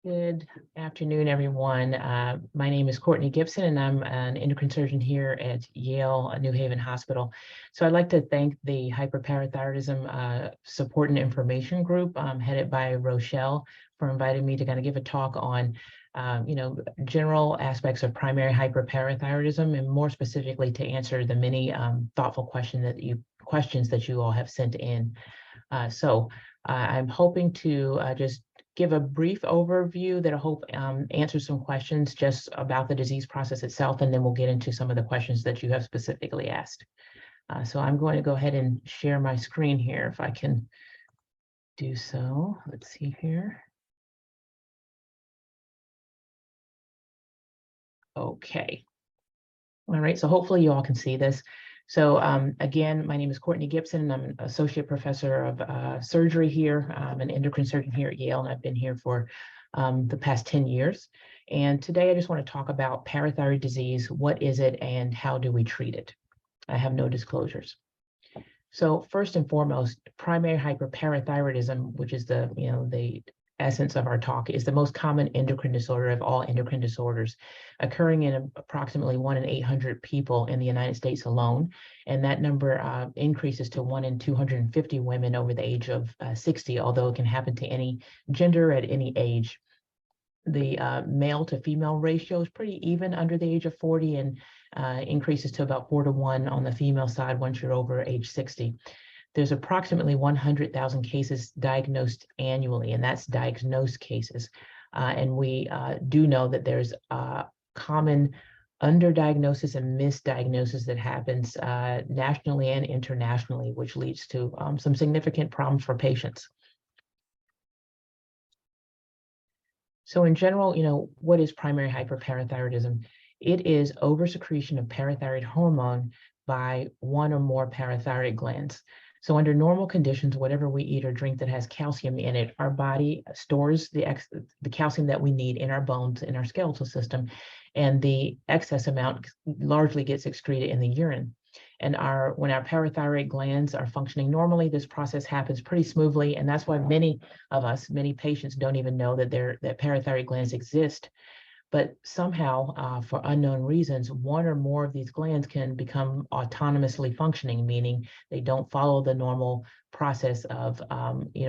Good afternoon, everyone. My name is Courtney Gibson, and I'm an endocrine surgeon here at Yale New Haven Hospital. So I'd like to thank the Hyperparathyroidism Support and Information Group headed by Rochelle for inviting me to kind of give a talk on general aspects of primary hyperparathyroidism, and more specifically to answer the many thoughtful questions that you all have sent in. I'm hoping to just give a brief overview that I hope answers some questions just about the disease process itself, and then we'll get into some of the questions that you have specifically asked. So I'm going to go ahead and share my screen here if I can do so. Let's see here. Okay. All right, so hopefully you all can see this. So again, my name is Courtney Gibson, and I'm an associate professor of surgery here. I'm an endocrine surgeon here at Yale, and I've been here for the past 10 years. And today I just want to talk about parathyroid disease. What is it and how do we treat it? I have no disclosures. So first and foremost, primary hyperparathyroidism, which is the essence of our talk, is the most common endocrine disorder of all endocrine disorders, occurring in approximately 1 in 800 people in the United States alone. And that number increases to 1 in 250 women over the age of 60, although it can happen to any gender at any age. The male to female ratio is pretty even under the age of 40 and increases to about 4 to 1 on the female side once you're over age 60. There's approximately 100,000 cases diagnosed annually, and that's diagnosed cases. And we do know that there's common underdiagnosis and misdiagnosis that happens nationally and internationally, which leads to some significant problems for patients. So in general, what is primary hyperparathyroidism? It is oversecretion of parathyroid hormone by one or more parathyroid glands. So under normal conditions, whatever we eat or drink that has calcium in it, our body stores the calcium that we need in our bones, in our skeletal system, and the excess amount largely gets excreted in the urine. And when our parathyroid glands are functioning normally, this process happens pretty smoothly, and that's why many patients don't even know that that parathyroid glands exist. But somehow, for unknown reasons, one or more of these glands can become autonomously functioning, meaning they don't follow the normal process of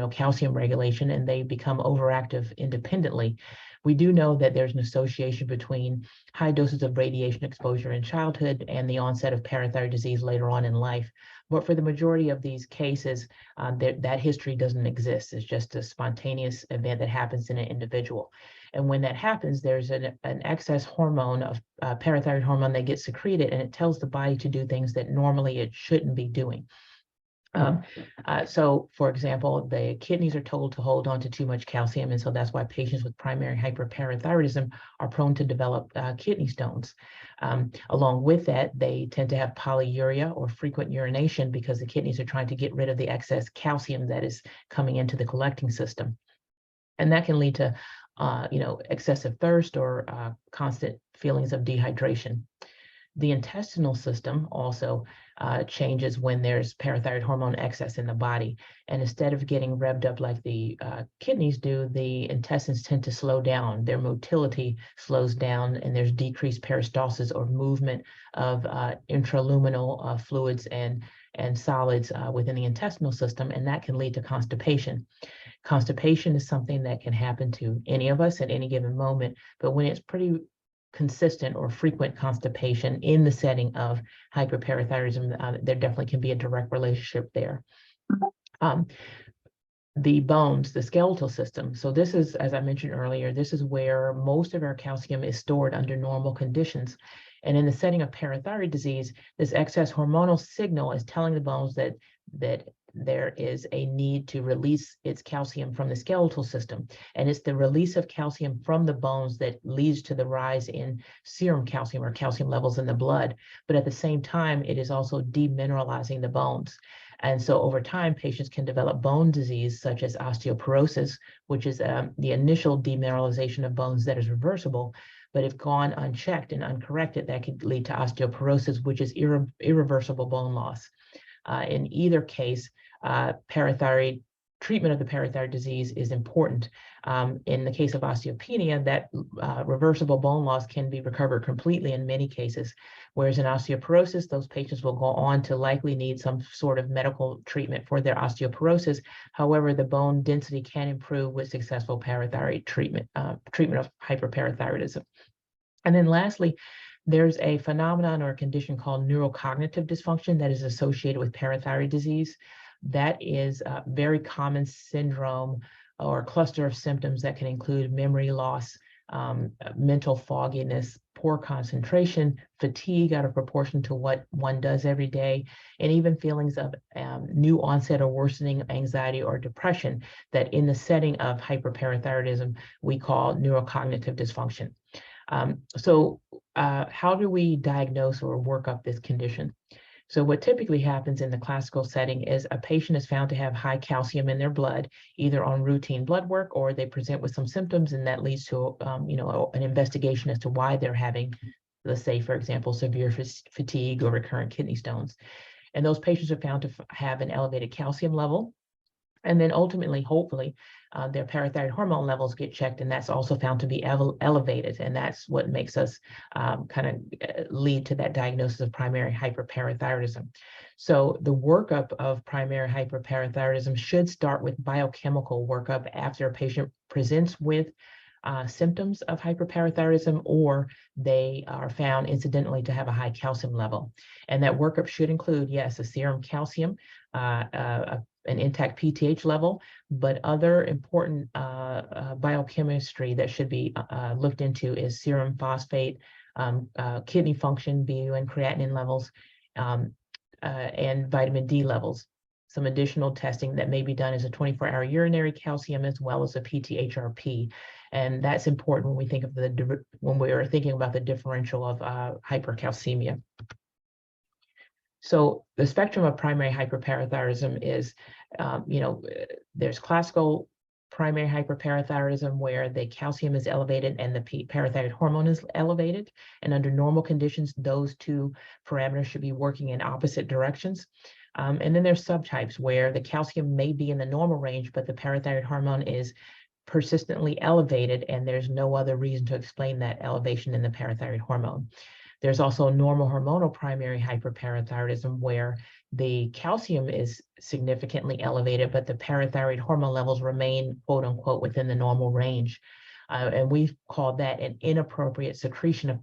calcium regulation, and they become overactive independently. We do know that there's an association between high doses of radiation exposure in childhood and the onset of parathyroid disease later on in life. But for the majority of these cases, that history doesn't exist. It's just a spontaneous event that happens in an individual. And when that happens, there's an excess hormone of parathyroid hormone that gets secreted, and it tells the body to do things that normally it shouldn't be doing. So, for example, the kidneys are told to hold on to too much calcium, and so that's why patients with primary hyperparathyroidism are prone to develop kidney stones. Along with that, they tend to have polyuria or frequent urination because the kidneys are trying to get rid of the excess calcium that is coming into the collecting system. And that can lead to excessive thirst or constant feelings of dehydration. The intestinal system also changes when there's parathyroid hormone excess in the body. And instead of getting revved up like the kidneys do, the intestines tend to slow down. Their motility slows down, and there's decreased peristalsis or movement of intraluminal fluids and solids within the intestinal system, and that can lead to constipation. Constipation is something that can happen to any of us at any given moment, but when it's pretty consistent or frequent constipation in the setting of hyperparathyroidism, there definitely can be a direct relationship there. The bones, the skeletal system. So this is, as I mentioned earlier, this is where most of our calcium is stored under normal conditions. And in the setting of parathyroid disease, this excess hormonal signal is telling the bones that there is a need to release its calcium from the skeletal system. And it's the release of calcium from the bones that leads to the rise in serum calcium or calcium levels in the blood. But at the same time, it is also demineralizing the bones. And so over time, patients can develop bone disease such as osteoporosis, which is the initial demineralization of bones that is reversible. But if gone unchecked and uncorrected, that could lead to osteoporosis, which is irreversible bone loss. In either case, parathyroid treatment of the parathyroid disease is important. In the case of osteopenia, that reversible bone loss can be recovered completely in many cases, whereas in osteoporosis, those patients will go on to likely need some sort of medical treatment for their osteoporosis. However, the bone density can improve with successful parathyroid treatment, treatment of hyperparathyroidism. And then lastly, there's a phenomenon or a condition called neurocognitive dysfunction that is associated with parathyroid disease. That is a very common syndrome or cluster of symptoms that can include memory loss, mental fogginess, poor concentration, fatigue out of proportion to what one does every day, and even feelings of new onset or worsening anxiety or depression that in the setting of hyperparathyroidism, we call neurocognitive dysfunction. How do we diagnose or work up this condition? So what typically happens in the classical setting is a patient is found to have high calcium in their blood, either on routine blood work or they present with some symptoms, and that leads to an investigation as to why they're having, let's say, for example, severe fatigue or recurrent kidney stones. And those patients are found to have an elevated calcium level. And then ultimately, hopefully, their parathyroid hormone levels get checked, and that's also found to be elevated. And that's what makes us lead to that diagnosis of primary hyperparathyroidism. So the workup of primary hyperparathyroidism should start with biochemical workup after a patient presents with symptoms of hyperparathyroidism, or they are found incidentally to have a high calcium level. And that workup should include, yes, a serum calcium, an intact PTH level, but other important biochemistry that should be looked into is serum phosphate, kidney function, BUN creatinine levels, and vitamin D levels. Some additional testing that may be done is a 24-hour urinary calcium as well as a PTHRP. And that's important when we think of when we are thinking about the differential of hypercalcemia. So the spectrum of primary hyperparathyroidism is, there's classical primary hyperparathyroidism where the calcium is elevated and the parathyroid hormone is elevated. And under normal conditions, those two parameters should be working in opposite directions. And then there's subtypes where the calcium may be in the normal range, but the parathyroid hormone is persistently elevated, and there's no other reason to explain that elevation in the parathyroid hormone. There's also normal hormonal primary hyperparathyroidism where the calcium is significantly elevated, but the parathyroid hormone levels remain, quote unquote, within the normal range. And we've called that an inappropriate secretion of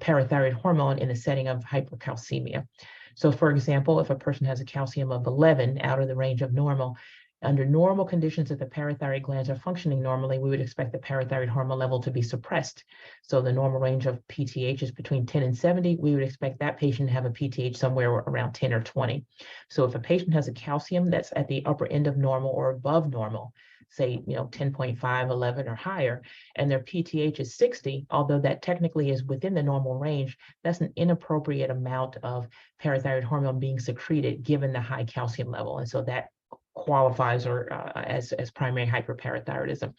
parathyroid hormone in the setting of hypercalcemia. So for example, if a person has a calcium of 11 out of the range of normal, under normal conditions, if the parathyroid glands are functioning normally, we would expect the parathyroid hormone level to be suppressed. So the normal range of PTH is between 10 and 70. We would expect that patient to have a PTH somewhere around 10 or 20. So if a patient has a calcium that's at the upper end of normal or above normal, say, 10.5, 11 or higher, and their PTH is 60, although that technically is within the normal range, that's an inappropriate amount of parathyroid hormone being secreted given the high calcium level. And so that qualifies as primary hyperparathyroidism.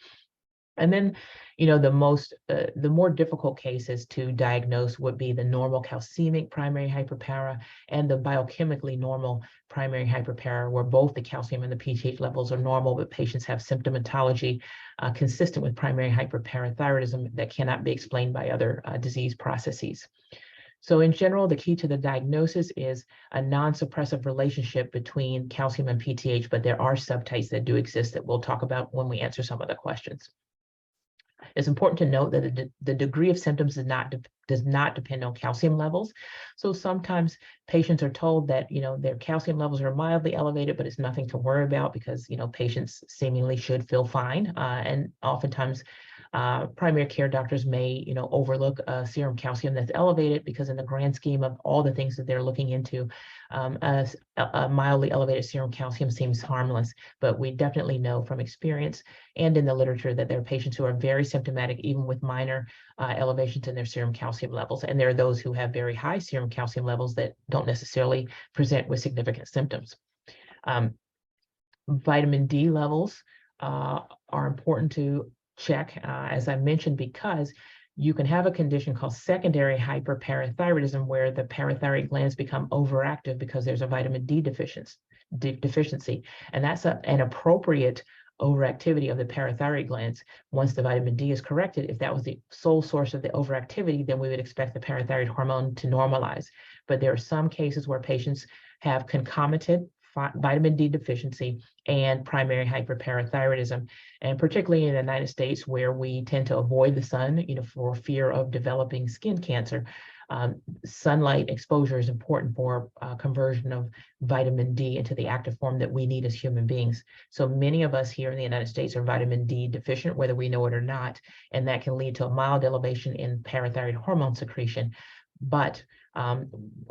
And then, the more difficult cases to diagnose would be the normal calcemic primary hyperpara and the biochemically normal primary hyperpara, where both the calcium and the PTH levels are normal, but patients have symptomatology consistent with primary hyperparathyroidism that cannot be explained by other disease processes. So in general, the key to the diagnosis is a non-suppressive relationship between calcium and PTH, but there are subtypes that do exist that we'll talk about when we answer some of the questions. It's important to note that the degree of symptoms does not depend on calcium levels. So sometimes patients are told that, their calcium levels are mildly elevated, but it's nothing to worry about because, patients seemingly should feel fine. And oftentimes primary care doctors may, overlook serum calcium that's elevated because in the grand scheme of all the things that they're looking into, a mildly elevated serum calcium seems harmless. But we definitely know from experience and in the literature that there are patients who are very symptomatic, even with minor elevations in their serum calcium levels. And there are those who have very high serum calcium levels that don't necessarily present with significant symptoms. Vitamin D levels are important to check, as I mentioned, because You can have a condition called secondary hyperparathyroidism, where the parathyroid glands become overactive because there's a vitamin D deficiency. And that's an appropriate overactivity of the parathyroid glands. Once the vitamin D is corrected, if that was the sole source of the overactivity, then we would expect the parathyroid hormone to normalize. But there are some cases where patients have concomitant vitamin D deficiency and primary hyperparathyroidism, and particularly in the United States, where we tend to avoid the sun, for fear of developing skin cancer. Sunlight exposure is important for conversion of vitamin D into the active form that we need as human beings. So many of us here in the United States are vitamin D deficient, whether we know it or not, and that can lead to a mild elevation in parathyroid hormone secretion. But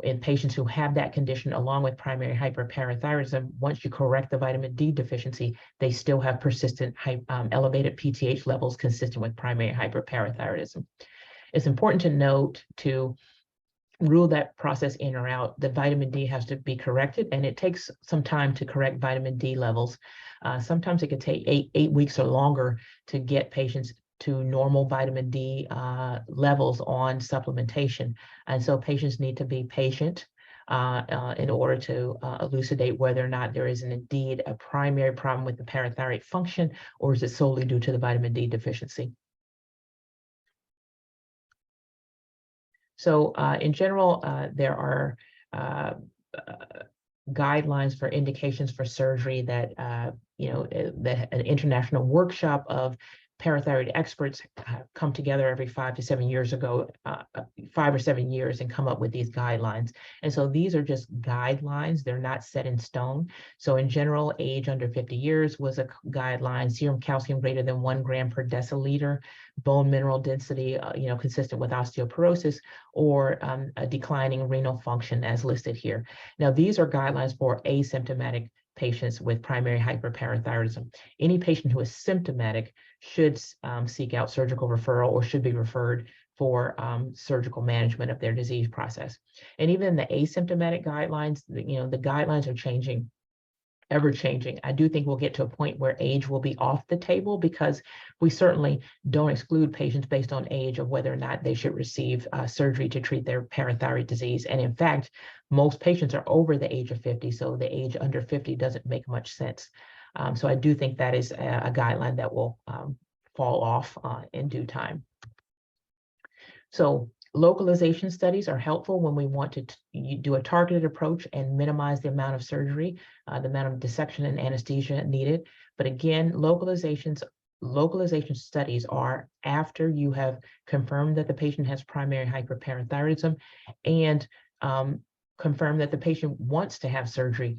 in patients who have that condition, along with primary hyperparathyroidism, once you correct the vitamin D deficiency, they still have persistent elevated PTH levels consistent with primary hyperparathyroidism. It's important to note, to rule that process in or out, that vitamin D has to be corrected, and it takes some time to correct vitamin D levels. Sometimes it could take eight weeks or longer to get patients to normal vitamin D levels on supplementation. And so patients need to be patient in order to elucidate whether or not there is indeed a primary problem with the parathyroid function, or is it solely due to the vitamin D deficiency. So in general, there are guidelines for indications for surgery that, that an international workshop of parathyroid experts come together every 5 to 7 years ago, 5 or 7 years, and come up with these guidelines. And so these are just guidelines. They're not set in stone. So in general, age under 50 years was a guideline, serum calcium greater than 1 gram per deciliter, bone mineral density, consistent with osteoporosis, or a declining renal function as listed here. Now, these are guidelines for asymptomatic patients with primary hyperparathyroidism. Any patient who is symptomatic should seek out surgical referral, or should be referred for surgical management of their disease process. And even the asymptomatic guidelines, the guidelines are changing, ever changing. I do think we'll get to a point where age will be off the table, because we certainly don't exclude patients based on age of whether or not they should receive surgery to treat their parathyroid disease. And in fact, most patients are over the age of 50, so the age under 50 doesn't make much sense. So I do think that is a guideline that will fall off in due time. So localization studies are helpful when we want to do a targeted approach and minimize the amount of surgery, the amount of dissection and anesthesia needed. But again, localization studies are after you have confirmed that the patient has primary hyperparathyroidism, and confirm that the patient wants to have surgery.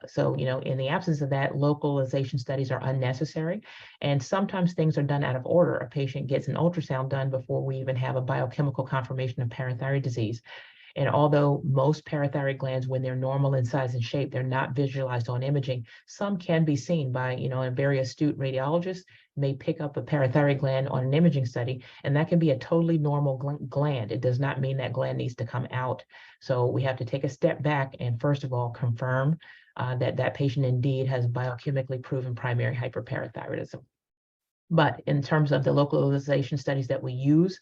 So, in the absence of that, localization studies are unnecessary. And sometimes things are done out of order. A patient gets an ultrasound done before we even have a biochemical confirmation of parathyroid disease. And although most parathyroid glands, when they're normal in size and shape, they're not visualized on imaging, some can be seen by, a very astute radiologist may pick up a parathyroid gland on an imaging study, and that can be a totally normal gland. It does not mean that gland needs to come out. So we have to take a step back and, first of all, confirm that that patient indeed has biochemically proven primary hyperparathyroidism. But in terms of the localization studies that we use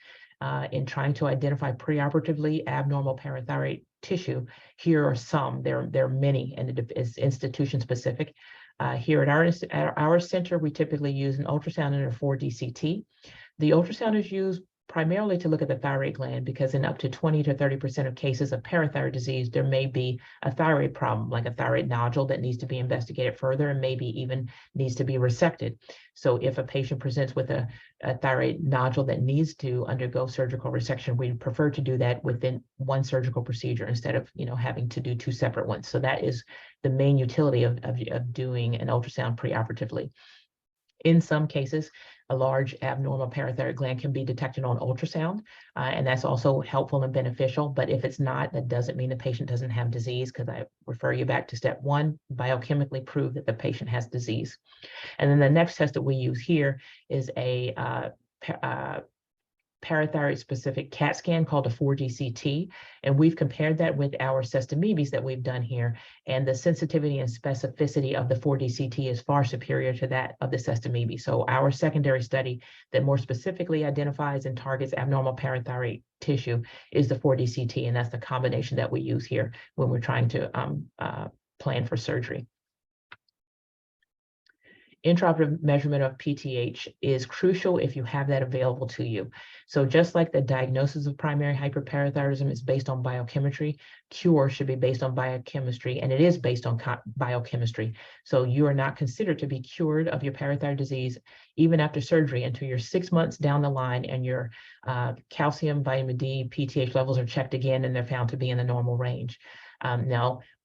in trying to identify preoperatively abnormal parathyroid tissue, here are some. There are many, and it is institution specific. Here at our center, we typically use an ultrasound and a 4D CT. The ultrasound is used primarily to look at the thyroid gland, because in up to 20 to 30% of cases of parathyroid disease, there may be a thyroid problem, like a thyroid nodule that needs to be investigated further, and maybe even needs to be resected. So if a patient presents with a thyroid nodule that needs to undergo surgical resection, we prefer to do that within one surgical procedure instead of having to do 2 separate ones. So that is the main utility of doing an ultrasound preoperatively. In some cases, a large abnormal parathyroid gland can be detected on ultrasound, and that's also helpful and beneficial. But if it's not, that doesn't mean the patient doesn't have disease, because I refer you back to step 1, biochemically prove that the patient has disease. And then the next test that we use here is a parathyroid specific CAT scan called a 4D-CT, and we've compared that with our cestamibes that we've done here, and the sensitivity and specificity of the 4D-CT is far superior to that of the cestamibe. So our secondary study that more specifically identifies and targets abnormal parathyroid tissue is the 4D-CT, and that's the combination that we use here when we're trying to plan for surgery. Intraoperative measurement of PTH is crucial if you have that available to you. So just like the diagnosis of primary hyperparathyroidism is based on biochemistry, cure should be based on biochemistry, and it is based on biochemistry. So you are not considered to be cured of your parathyroid disease even after surgery until you're 6 months down the line and your calcium, vitamin D, PTH levels are checked again and they're found to be in the normal range.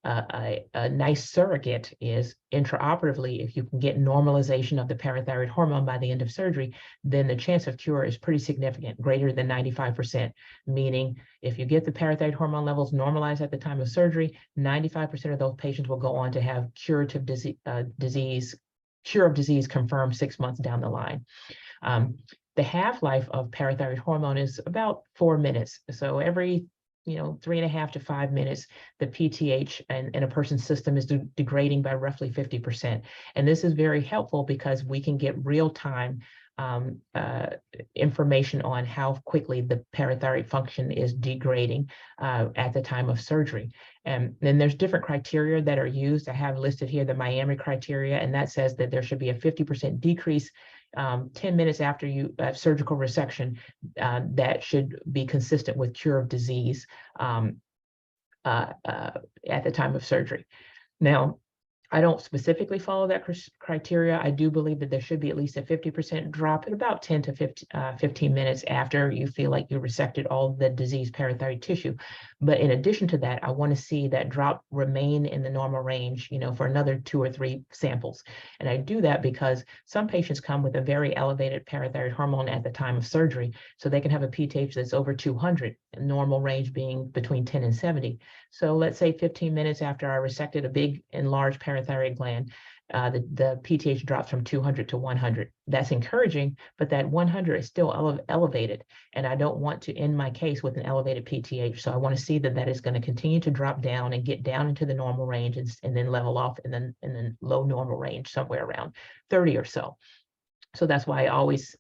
A nice surrogate is intraoperatively, if you can get normalization of the parathyroid hormone by the end of surgery, then the chance of cure is pretty significant, greater than 95%, meaning if you get the parathyroid hormone levels normalized at the time of surgery, 95% of those patients will go on to have cure of disease confirmed 6 months down the line. The half-life of parathyroid hormone is about 4 minutes. So every 3.5 to 5 minutes, the PTH in a person's system is degrading by roughly 50%. And this is very helpful because we can get real-time information on how quickly the parathyroid function is degrading at the time of surgery. And then there's different criteria that are used. I have listed here the Miami criteria, and that says that there should be a 50% decrease 10 minutes after surgical resection. That should be consistent with cure of disease at the time of surgery. Now, I don't specifically follow that criteria. I do believe that there should be at least a 50% drop at about 10 to 15 minutes after you feel like you resected all the diseased parathyroid tissue. But in addition to that, I want to see that drop remain in the normal range, for another 2 or 3 samples. And I do that because some patients come with a very elevated parathyroid hormone at the time of surgery, so they can have a PTH that's over 200, normal range being between 10 and 70. So let's say 15 minutes after I resected a big enlarged parathyroid gland, the PTH drops from 200 to 100. That's encouraging, but that 100 is still elevated, and I don't want to end my case with an elevated PTH. So I want to see that that is going to continue to drop down and get down into the normal range and then level off in the low normal range, somewhere around 30 or so. So that's why I always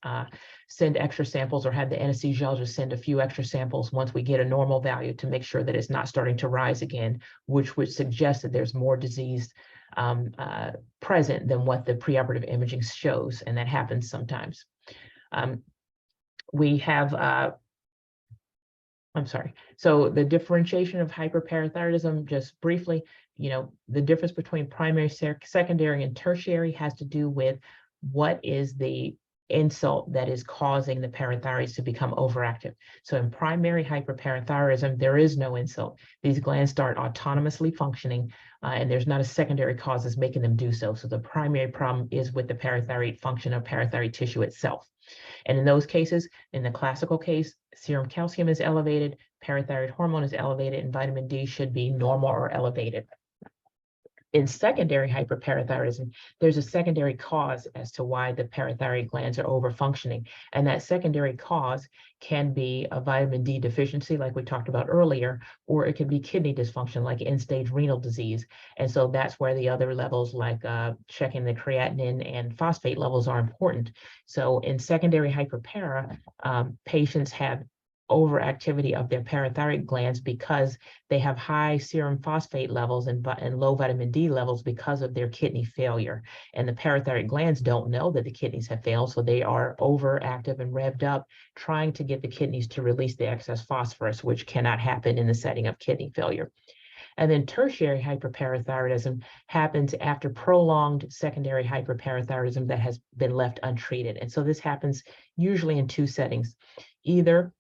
send extra samples or have the anesthesiologist send a few extra samples once we get a normal value to make sure that it's not starting to rise again, which would suggest that there's more disease present than what the preoperative imaging shows, and that happens sometimes. We have, so the differentiation of hyperparathyroidism, just briefly, the difference between primary, secondary, and tertiary has to do with what is the insult that is causing the parathyroids to become overactive. So in primary hyperparathyroidism, there is no insult. These glands start autonomously functioning, and there's not a secondary cause that's making them do so. So the primary problem is with the parathyroid function of parathyroid tissue itself. And in those cases, in the classical case, serum calcium is elevated, parathyroid hormone is elevated, and vitamin D should be normal or elevated. In secondary hyperparathyroidism, there's a secondary cause as to why the parathyroid glands are overfunctioning. And that secondary cause can be a vitamin D deficiency, like we talked about earlier, or it could be kidney dysfunction, like end-stage renal disease. And so that's where the other levels, like checking the creatinine and phosphate levels, are important. So in secondary hyperpara, patients have overactivity of their parathyroid glands because they have high serum phosphate levels and low vitamin D levels because of their kidney failure. And the parathyroid glands don't know that the kidneys have failed, so they are overactive and revved up, trying to get the kidneys to release the excess phosphorus, which cannot happen in the setting of kidney failure. And then tertiary hyperparathyroidism happens after prolonged secondary hyperparathyroidism that has been left untreated. And so this happens usually in 2 settings. Either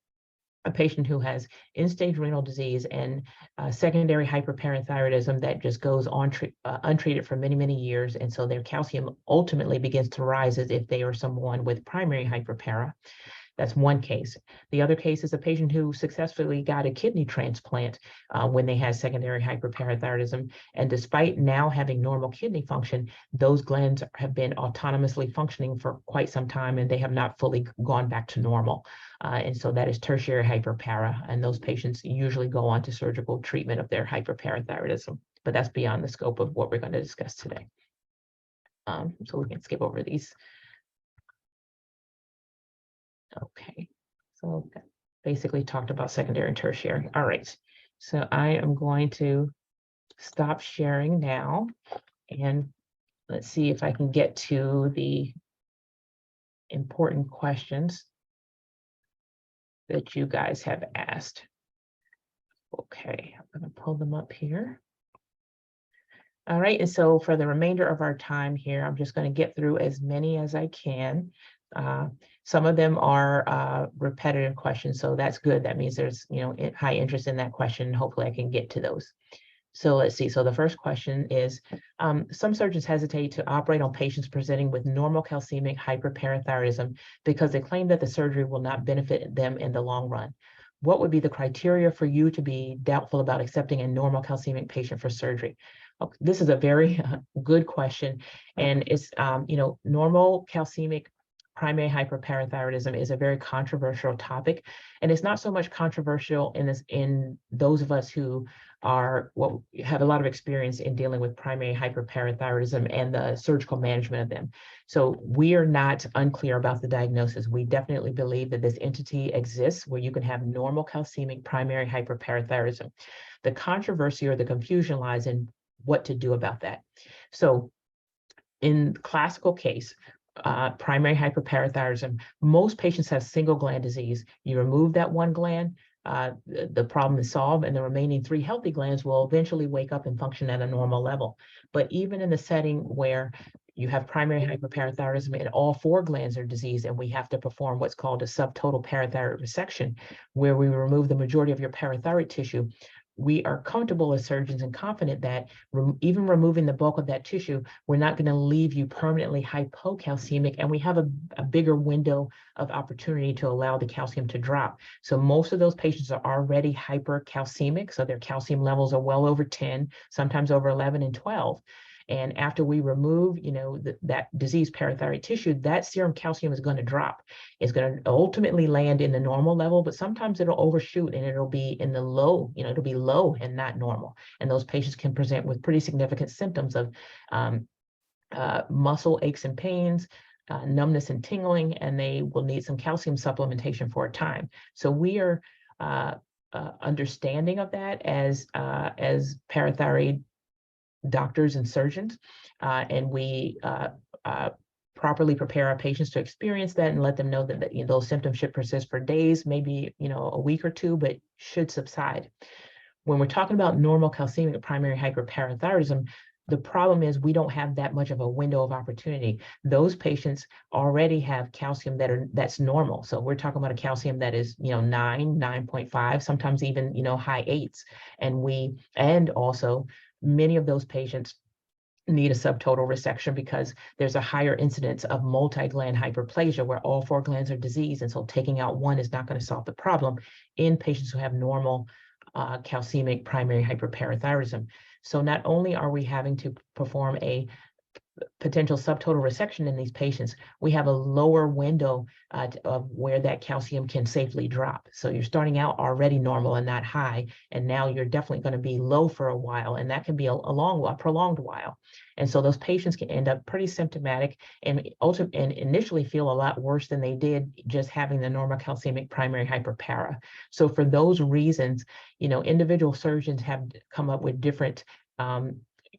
a patient who has end-stage renal disease and secondary hyperparathyroidism that just goes on untreated for many, many years, and so their calcium ultimately begins to rise as if they are someone with primary hyperpara. That's one case. The other case is a patient who successfully got a kidney transplant when they had secondary hyperparathyroidism. And despite now having normal kidney function, those glands have been autonomously functioning for quite some time, and they have not fully gone back to normal. And so that is tertiary hyperpara. And those patients usually go on to surgical treatment of their hyperparathyroidism. But that's beyond the scope of what we're going to discuss today. So we can skip over these. Okay, so basically talked about secondary and tertiary. All right, so I am going to stop sharing now, and let's see if I can get to the important questions that you guys have asked. Okay, I'm going to pull them up here. All right, and so for the remainder of our time here, I'm just going to get through as many as I can. Some of them are repetitive questions, so that's good. That means there's high interest in that question. Hopefully I can get to those. So let's see. So the first question is, some surgeons hesitate to operate on patients presenting with normal calcemic hyperparathyroidism because they claim that the surgery will not benefit them in the long run. What would be the criteria for you to be doubtful about accepting a normal calcemic patient for surgery? Okay, this is a very good question, and it's normal calcemic primary hyperparathyroidism is a very controversial topic, and it's not so much controversial in those of us who have a lot of experience in dealing with primary hyperparathyroidism and the surgical management of them. So we are not unclear about the diagnosis. We definitely believe that this entity exists where you can have normal calcemic primary hyperparathyroidism. The controversy or the confusion lies in what to do about that. So in classical case, primary hyperparathyroidism, most patients have single gland disease. You remove that one gland, the problem is solved, and the remaining 3 healthy glands will eventually wake up and function at a normal level. But even in the setting where you have primary hyperparathyroidism and all 4 glands are diseased, and we have to perform what's called a subtotal parathyroid resection, where we remove the majority of your parathyroid tissue, we are comfortable as surgeons and confident that even removing the bulk of that tissue, we're not going to leave you permanently hypocalcemic, and we have a bigger window of opportunity to allow the calcium to drop. So most of those patients are already hypercalcemic, so their calcium levels are well over 10, sometimes over 11 and 12. And after we remove, that diseased parathyroid tissue, that serum calcium is going to drop. It's going to ultimately land in the normal level, but sometimes it'll overshoot and it'll be in the low, it'll be low and not normal. And those patients can present with pretty significant symptoms of muscle aches and pains, numbness and tingling, and they will need some calcium supplementation for a time. So we are understanding of that as parathyroid doctors and surgeons, and we properly prepare our patients to experience that and let them know that those symptoms should persist for days, maybe a week or 2, but should subside. When we're talking about normal calcemic primary hyperparathyroidism, the problem is we don't have that much of a window of opportunity. Those patients already have calcium that's normal. So we're talking about a calcium that is 9, 9.5, sometimes even high 8s, and also many of those patients need a subtotal resection because there's a higher incidence of multi-gland hyperplasia where all 4 glands are diseased, and so taking out one is not going to solve the problem in patients who have normal calcemic primary hyperparathyroidism. So not only are we having to perform a potential subtotal resection in these patients, we have a lower window of where that calcium can safely drop. So you're starting out already normal and not high, and now you're definitely going to be low for a while, and that can be a prolonged while. And so those patients can end up pretty symptomatic and initially feel a lot worse than they did just having the normal calcemic primary hyperpara. So for those reasons, individual surgeons have come up with different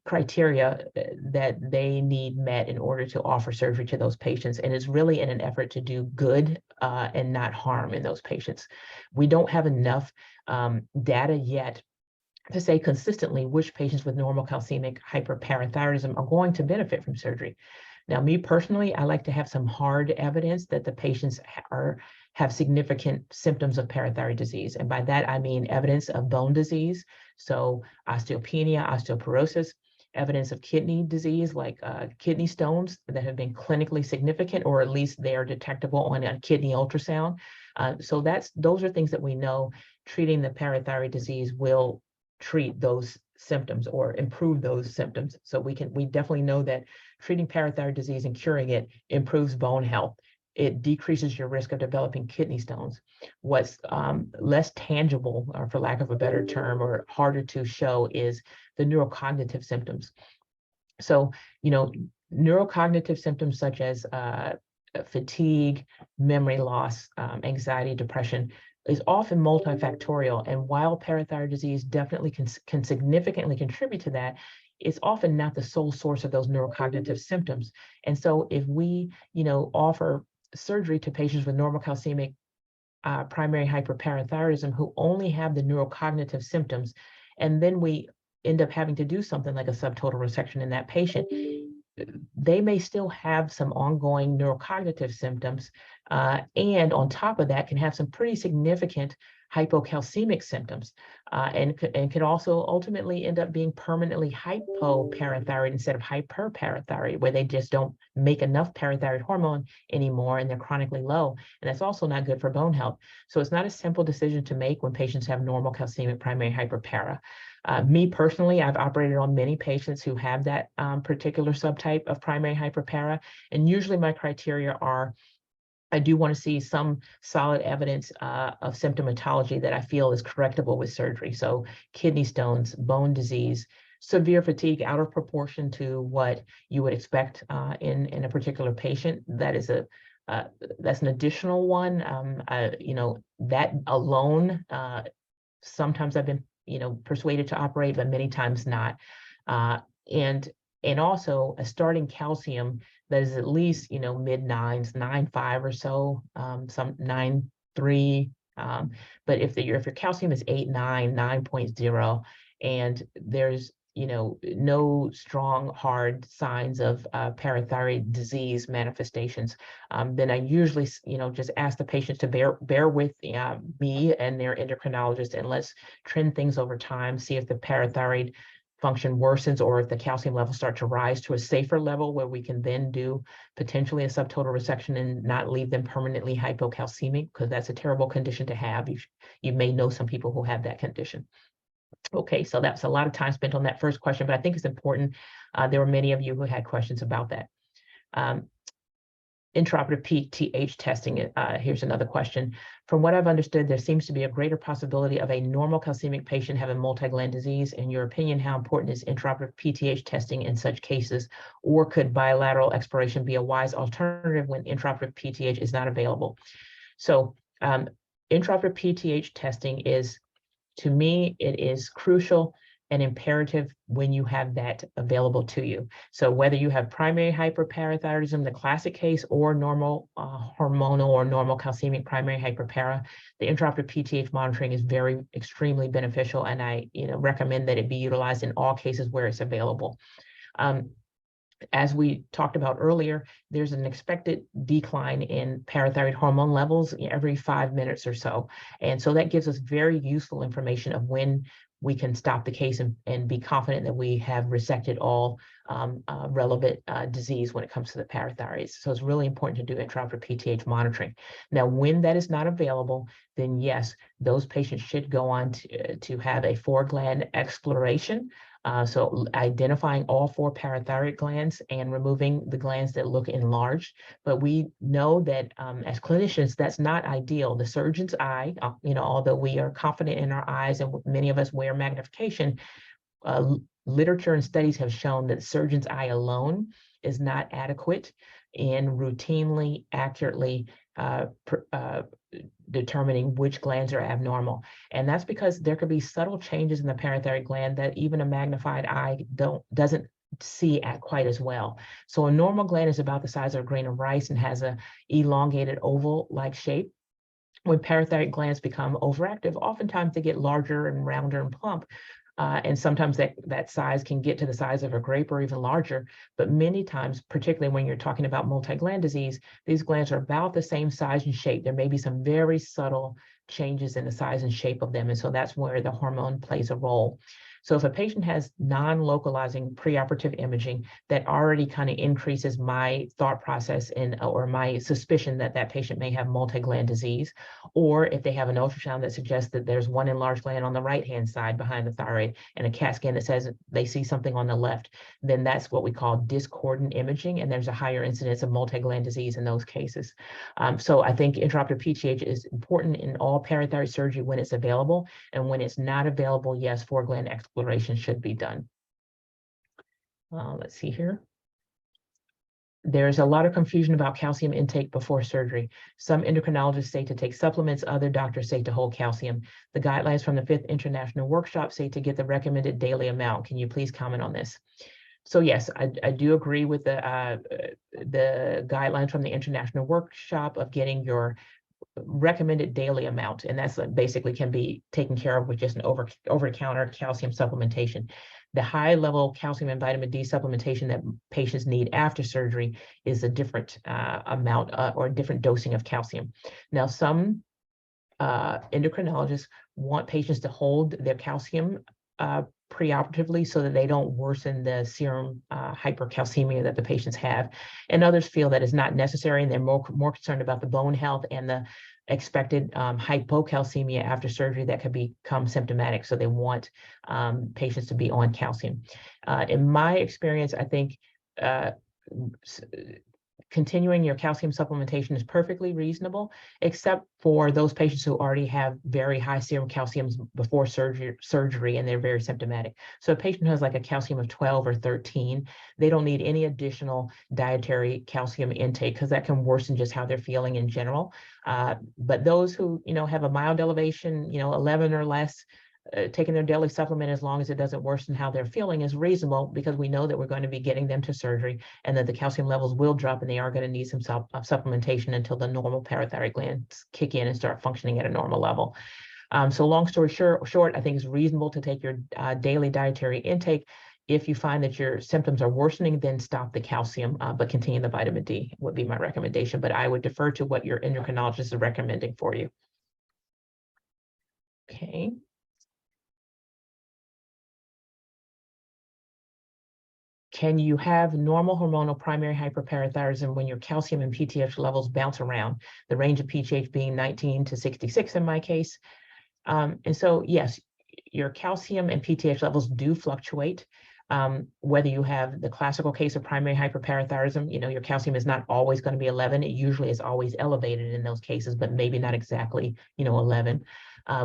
criteria that they need met in order to offer surgery to those patients, and it's really in an effort to do good and not harm in those patients. We don't have enough data yet to say consistently which patients with normal calcemic hyperparathyroidism are going to benefit from surgery. Now, me personally, I like to have some hard evidence that the patients have significant symptoms of parathyroid disease. And by that, I mean evidence of bone disease, so osteopenia, osteoporosis, evidence of kidney disease, like kidney stones that have been clinically significant, or at least they are detectable on a kidney ultrasound. So those are things that we know treating the parathyroid disease will treat those symptoms or improve those symptoms. So we definitely know that treating parathyroid disease and curing it improves bone health. It decreases your risk of developing kidney stones. What's less tangible, or for lack of a better term, or harder to show, is the neurocognitive symptoms. So, neurocognitive symptoms such as fatigue, memory loss, anxiety, depression is often multifactorial. And while parathyroid disease definitely can significantly contribute to that, it's often not the sole source of those neurocognitive symptoms. And so if we, offer surgery to patients with normal calcemic primary hyperparathyroidism who only have the neurocognitive symptoms, and then we end up having to do something like a subtotal resection in that patient, they may still have some ongoing neurocognitive symptoms, and on top of that can have some pretty significant hypocalcemic symptoms, and could also ultimately end up being permanently hypoparathyroid instead of hyperparathyroid, where they just don't make enough parathyroid hormone anymore and they're chronically low. And that's also not good for bone health. So it's not a simple decision to make when patients have normal calcemic primary hyperpara. Me personally, I've operated on many patients who have that particular subtype of primary hyperpara, and usually my criteria are, I do want to see some solid evidence of symptomatology that I feel is correctable with surgery. So kidney stones, bone disease, severe fatigue out of proportion to what you would expect in a particular patient. That's an additional one. That alone, sometimes I've been persuaded to operate, but many times not. And also a starting calcium that is at least mid 9s, 9.5 or so, some 9.3. But if your calcium is 8.9, 9.0, and there's no strong hard signs of parathyroid disease manifestations, then I usually just ask the patients to bear with me and their endocrinologist, and let's trend things over time, see if the parathyroid function worsens or if the calcium levels start to rise to a safer level where we can then do potentially a subtotal resection and not leave them permanently hypocalcemic, because that's a terrible condition to have. You may know some people who have that condition. Okay, so that's a lot of time spent on that first question, but I think it's important. There were many of you who had questions about that. Interoperative PTH testing, here's another question. From what I've understood, there seems to be a greater possibility of a normal calcemic patient having multi-gland disease. In your opinion, how important is intraoperative PTH testing in such cases? Or could bilateral exploration be a wise alternative when intraoperative PTH is not available? So intraoperative PTH testing is, to me, it is crucial and imperative when you have that available to you. So whether you have primary hyperparathyroidism, the classic case, or normal hormonal or normal calcemic primary hyperpara, the intraoperative PTH monitoring is extremely beneficial, and I recommend that it be utilized in all cases where it's available. As we talked about earlier, there's an expected decline in parathyroid hormone levels every 5 minutes or so. And so that gives us very useful information of when we can stop the case and be confident that we have resected all relevant disease when it comes to the parathyroids. So it's really important to do intraoperative PTH monitoring. Now, when that is not available, then yes, those patients should go on to have a 4-gland exploration. So identifying all 4 parathyroid glands and removing the glands that look enlarged. But we know that as clinicians, that's not ideal. The surgeon's eye, although we are confident in our eyes and many of us wear magnification, literature and studies have shown that the surgeon's eye alone is not adequate in routinely, accurately determining which glands are abnormal. And that's because there could be subtle changes in the parathyroid gland that even a magnified eye doesn't see at quite as well. So a normal gland is about the size of a grain of rice and has a elongated oval-like shape. When parathyroid glands become overactive, oftentimes they get larger and rounder and plump. And sometimes that size can get to the size of a grape or even larger. But many times, particularly when you're talking about multi-gland disease, these glands are about the same size and shape. There may be some very subtle changes in the size and shape of them. And so that's where the hormone plays a role. So if a patient has non-localizing preoperative imaging, that already kind of increases my thought process or my suspicion that that patient may have multi-gland disease. Or if they have an ultrasound that suggests that there's one enlarged gland on the right-hand side behind the thyroid and a CAT scan that says they see something on the left, then that's what we call discordant imaging, and there's a higher incidence of multi-gland disease in those cases. So I think intraoperative PTH is important in all parathyroid surgery when it's available, and when it's not available, yes, four-gland exploration should be done. Let's see here. There's a lot of confusion about calcium intake before surgery. Some endocrinologists say to take supplements, other doctors say to hold calcium. The guidelines from the 5th International Workshop say to get the recommended daily amount. Can you please comment on this? So yes, I do agree with the guidelines from the International Workshop of getting your recommended daily amount, and that's basically can be taken care of with just an over-the-counter calcium supplementation. The high level calcium and vitamin D supplementation that patients need after surgery is a different amount or different dosing of calcium. Now, some endocrinologists want patients to hold their calcium preoperatively so that they don't worsen the serum hypercalcemia that the patients have. And others feel that it's not necessary, and they're more concerned about the bone health and the expected hypocalcemia after surgery that could become symptomatic. So they want patients to be on calcium. In my experience, I think continuing your calcium supplementation is perfectly reasonable, except for those patients who already have very high serum calciums before surgery and they're very symptomatic. So a patient who has like a calcium of 12 or 13, they don't need any additional dietary calcium intake because that can worsen just how they're feeling in general. But those who, have a mild elevation, 11 or less, taking their daily supplement as long as it doesn't worsen how they're feeling is reasonable, because we know that we're going to be getting them to surgery and that the calcium levels will drop and they are going to need some supplementation until the normal parathyroid glands kick in and start functioning at a normal level. So long story short, I think it's reasonable to take your daily dietary intake. If you find that your symptoms are worsening, then stop the calcium, but continue the vitamin D would be my recommendation. But I would defer to what your endocrinologist is recommending for you. Okay. Can you have normal hormonal primary hyperparathyroidism when your calcium and PTH levels bounce around, the range of PTH being 19 to 66 in my case? And so, yes, your calcium and PTH levels do fluctuate. Whether you have the classical case of primary hyperparathyroidism, your calcium is not always going to be 11. It usually is always elevated in those cases, but maybe not exactly, 11.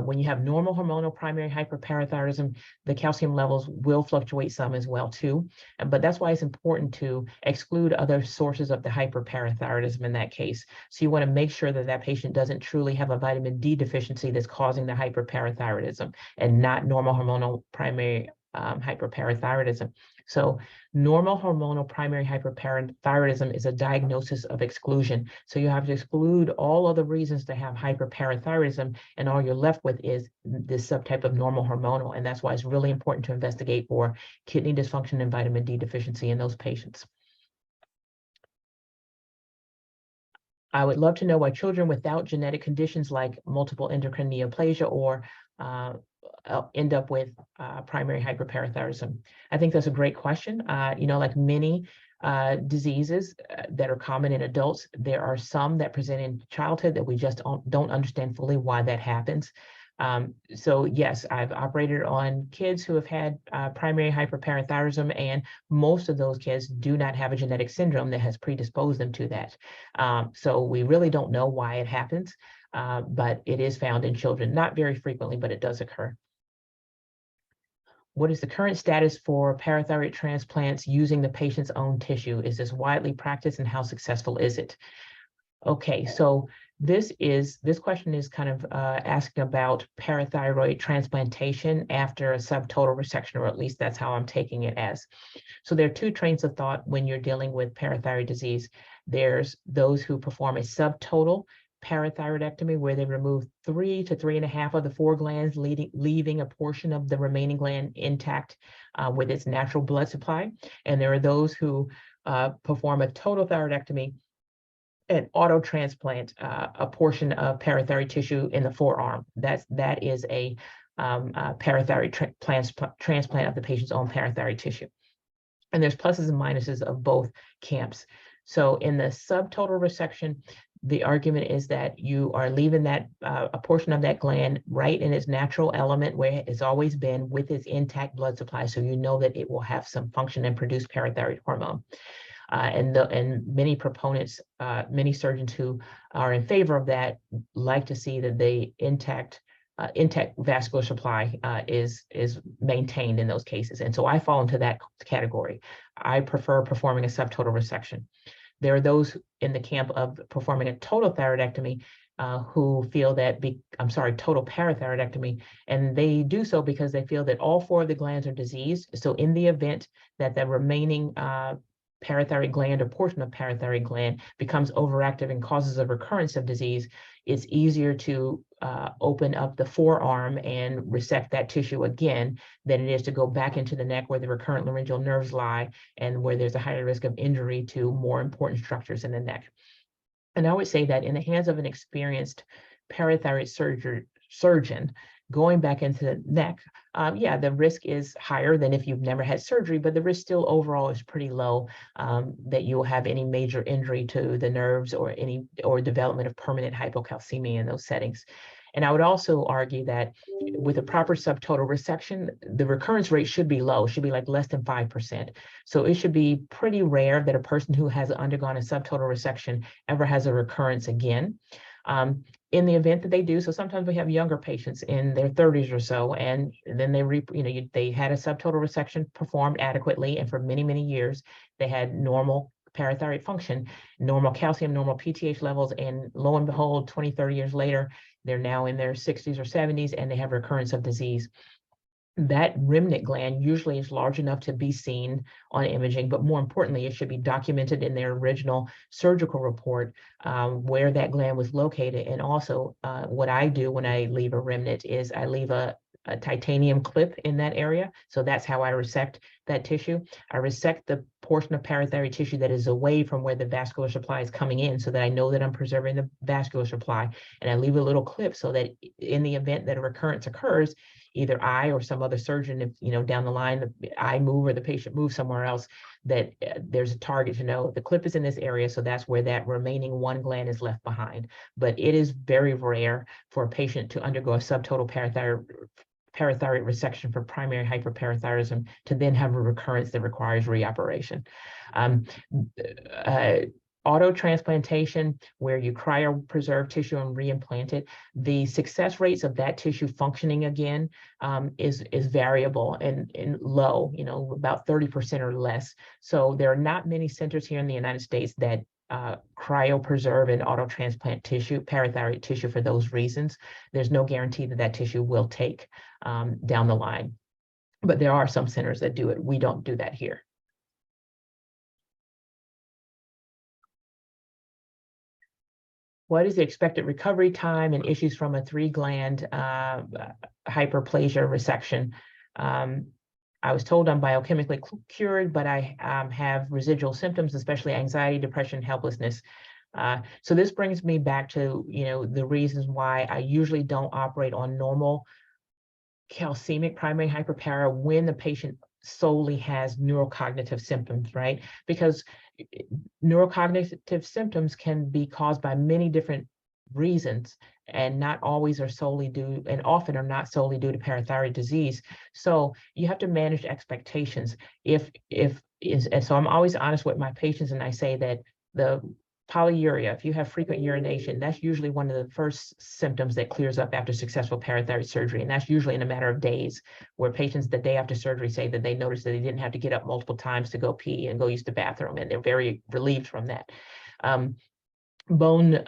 When you have normal hormonal primary hyperparathyroidism, the calcium levels will fluctuate some as well too. But that's why it's important to exclude other sources of the hyperparathyroidism in that case. So you want to make sure that that patient doesn't truly have a vitamin D deficiency that's causing the hyperparathyroidism and not normal hormonal primary hyperparathyroidism. So normal hormonal primary hyperparathyroidism is a diagnosis of exclusion. So you have to exclude all other reasons to have hyperparathyroidism, and all you're left with is this subtype of normal hormonal. And that's why it's really important to investigate for kidney dysfunction and vitamin D deficiency in those patients. I would love to know why children without genetic conditions like multiple endocrine neoplasia or end up with primary hyperparathyroidism. I think that's a great question. Like many diseases that are common in adults, there are some that present in childhood that we just don't understand fully why that happens. So yes, I've operated on kids who have had primary hyperparathyroidism, and most of those kids do not have a genetic syndrome that has predisposed them to that. So we really don't know why it happens, but it is found in children, not very frequently, but it does occur. What is the current status for parathyroid transplants using the patient's own tissue? Is this widely practiced, and how successful is it? Okay, so this question is kind of asking about parathyroid transplantation after a subtotal resection, or at least that's how I'm taking it as. So there are two trains of thought when you're dealing with parathyroid disease. There's those who perform a subtotal parathyroidectomy, where they remove 3 to 3.5 of the 4 glands, leaving a portion of the remaining gland intact with its natural blood supply. And there are those who perform a total thyroidectomy and auto transplant a portion of parathyroid tissue in the forearm. That is a parathyroid transplant of the patient's own parathyroid tissue. And there's pluses and minuses of both camps. So in the subtotal resection, the argument is that you are leaving that a portion of that gland right in its natural element where it's always been with its intact blood supply. So you know that it will have some function and produce parathyroid hormone. And many proponents, many surgeons who are in favor of that like to see that the intact vascular supply is maintained in those cases. And so I fall into that category. I prefer performing a subtotal resection. There are those in the camp of performing a total thyroidectomy who feel that, total parathyroidectomy, and they do so because they feel that all 4 of the glands are diseased. So in the event that the remaining parathyroid gland or portion of parathyroid gland becomes overactive and causes a recurrence of disease, it's easier to open up the forearm and resect that tissue again than it is to go back into the neck where the recurrent laryngeal nerves lie and where there's a higher risk of injury to more important structures in the neck. And I would say that in the hands of an experienced parathyroid surgeon, going back into the neck, yeah, the risk is higher than if you've never had surgery, but the risk still overall is pretty low that you'll have any major injury to the nerves or development of permanent hypocalcemia in those settings. And I would also argue that with a proper subtotal resection, the recurrence rate should be low, should be like less than 5%. So it should be pretty rare that a person who has undergone a subtotal resection ever has a recurrence again. In the event that they do, so sometimes we have younger patients in their 30s or so, and then they had a subtotal resection performed adequately, and for many, many years, they had normal parathyroid function, normal calcium, normal PTH levels, and lo and behold, 20, 30 years later, they're now in their 60s or 70s, and they have recurrence of disease. That remnant gland usually is large enough to be seen on imaging, but more importantly, it should be documented in their original surgical report where that gland was located. And also what I do when I leave a remnant is I leave a titanium clip in that area. So that's how I resect that tissue. I resect the portion of parathyroid tissue that is away from where the vascular supply is coming in so that I know that I'm preserving the vascular supply. And I leave a little clip so that in the event that a recurrence occurs, either I or some other surgeon, if down the line, I move or the patient moves somewhere else, that there's a target to know the clip is in this area. So that's where that remaining 1 gland is left behind. But it is very rare for a patient to undergo a subtotal parathyroid resection for primary hyperparathyroidism to then have a recurrence that requires reoperation. Autotransplantation, where you cryopreserve tissue and reimplant it, the success rates of that tissue functioning again is variable and low, about 30% or less. So there are not many centers here in the United States that cryopreserve and autotransplant tissue, parathyroid tissue, for those reasons. There's no guarantee that that tissue will take down the line. But there are some centers that do it. We don't do that here. What is the expected recovery time and issues from a 3-gland hyperplasia resection? I was told I'm biochemically cured, but I have residual symptoms, especially anxiety, depression, helplessness. So this brings me back to, the reasons why I usually don't operate on normal calcemic primary hyperpara when the patient solely has neurocognitive symptoms, right? Because neurocognitive symptoms can be caused by many different reasons and not always are solely due, and often are not solely due to parathyroid disease. So you have to manage expectations. And so I'm always honest with my patients, and I say that the polyuria, if you have frequent urination, that's usually one of the first symptoms that clears up after successful parathyroid surgery. And that's usually in a matter of days, where patients the day after surgery say that they noticed that they didn't have to get up multiple times to go pee and go use the bathroom, and they're very relieved from that. Bone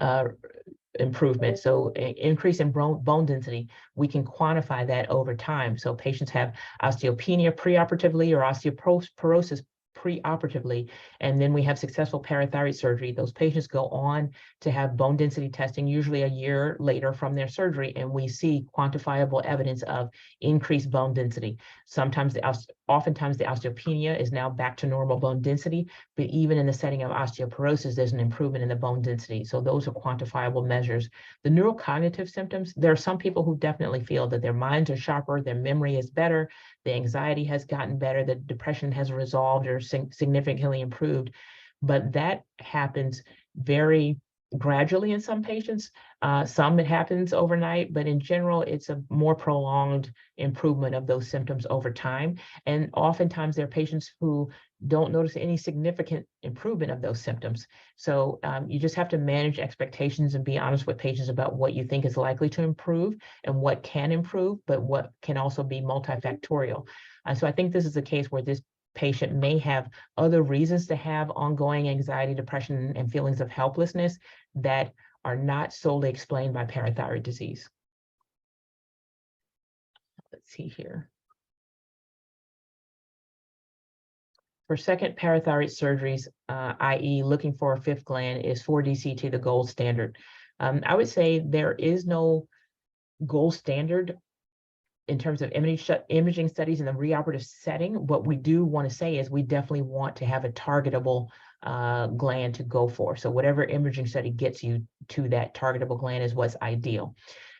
improvement, so increase in bone density, we can quantify that over time. So patients have osteopenia preoperatively or osteoporosis preoperatively, and then we have successful parathyroid surgery, those patients go on to have bone density testing, usually a year later from their surgery, and we see quantifiable evidence of increased bone density. Oftentimes the osteopenia is now back to normal bone density, but even in the setting of osteoporosis, there's an improvement in the bone density. So those are quantifiable measures. The neurocognitive symptoms, there are some people who definitely feel that their minds are sharper, their memory is better, the anxiety has gotten better, the depression has resolved or significantly improved, but that happens very gradually in some patients. Some it happens overnight, but in general, it's a more prolonged improvement of those symptoms over time. And oftentimes there are patients who don't notice any significant improvement of those symptoms. So you just have to manage expectations and be honest with patients about what you think is likely to improve and what can improve, but what can also be multifactorial. So I think this is a case where this patient may have other reasons to have ongoing anxiety, depression, and feelings of helplessness that are not solely explained by parathyroid disease. Let's see here. For second parathyroid surgeries, i.e. looking for a fifth gland, is 4DCT the gold standard? I would say there is no gold standard in terms of imaging studies in the reoperative setting. What we do want to say is we definitely want to have a targetable gland to go for. So whatever imaging study gets you to that targetable gland is what's ideal.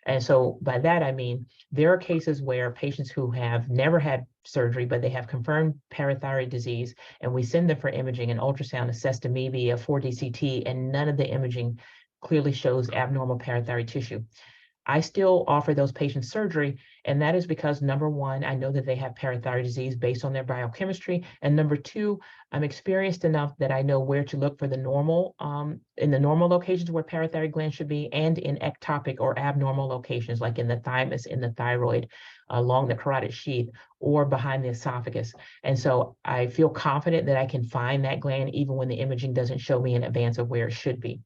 And so by that, I mean, there are cases where patients who have never had surgery, but they have confirmed parathyroid disease, and we send them for imaging and ultrasound, assessed amoeba, a 4DCT, and none of the imaging clearly shows abnormal parathyroid tissue. I still offer those patients surgery, and that is because, number one, I know that they have parathyroid disease based on their biochemistry, and number two, I'm experienced enough that I know where to look for the normal, in the normal locations where parathyroid glands should be, and in ectopic or abnormal locations, like in the thymus, in the thyroid, along the carotid sheath, or behind the esophagus. And so I feel confident that I can find that gland even when the imaging doesn't show me in advance of where it should be.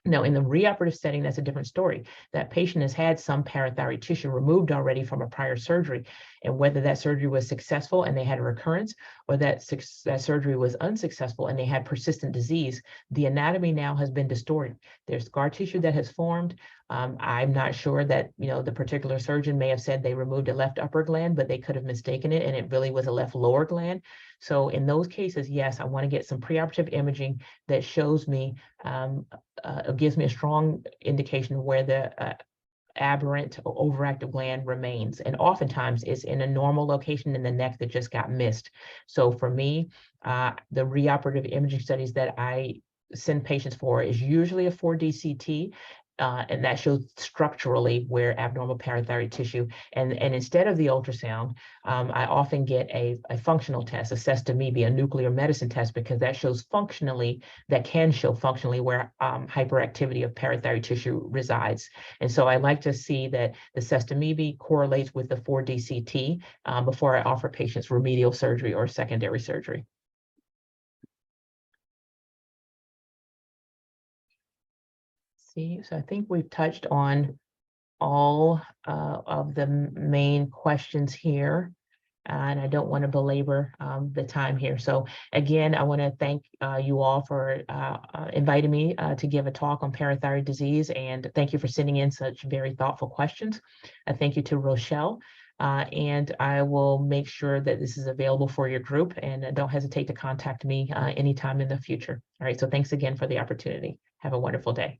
Now, in the reoperative setting, that's a different story. That patient has had some parathyroid tissue removed already from a prior surgery, and whether that surgery was successful and they had a recurrence, or that surgery was unsuccessful and they had persistent disease, the anatomy now has been distorted. There's scar tissue that has formed. I'm not sure that, the particular surgeon may have said they removed a left upper gland, but they could have mistaken it, and it really was a left lower gland. So in those cases, yes, I want to get some preoperative imaging that shows me, gives me a strong indication of where the aberrant or overactive gland remains. And oftentimes it's in a normal location in the neck that just got missed. So for me, the reoperative imaging studies that I send patients for is usually a 4DCT. And that shows structurally where abnormal parathyroid tissue, and instead of the ultrasound, I often get a functional test, assessed amoeba, a nuclear medicine test, because that shows functionally, that can show functionally where hyperactivity of parathyroid tissue resides. And so I like to see that the assessed amoeba correlates with the 4DCT before I offer patients remedial surgery or secondary surgery. So I think we've touched on all of the main questions here, and I don't want to belabor the time here. So again, I want to thank you all for inviting me to give a talk on parathyroid disease, and thank you for sending in such very thoughtful questions. Thank you to Rochelle, and I will make sure that this is available for your group, and don't hesitate to contact me anytime in the future. All right, so thanks again for the opportunity. Have a wonderful day.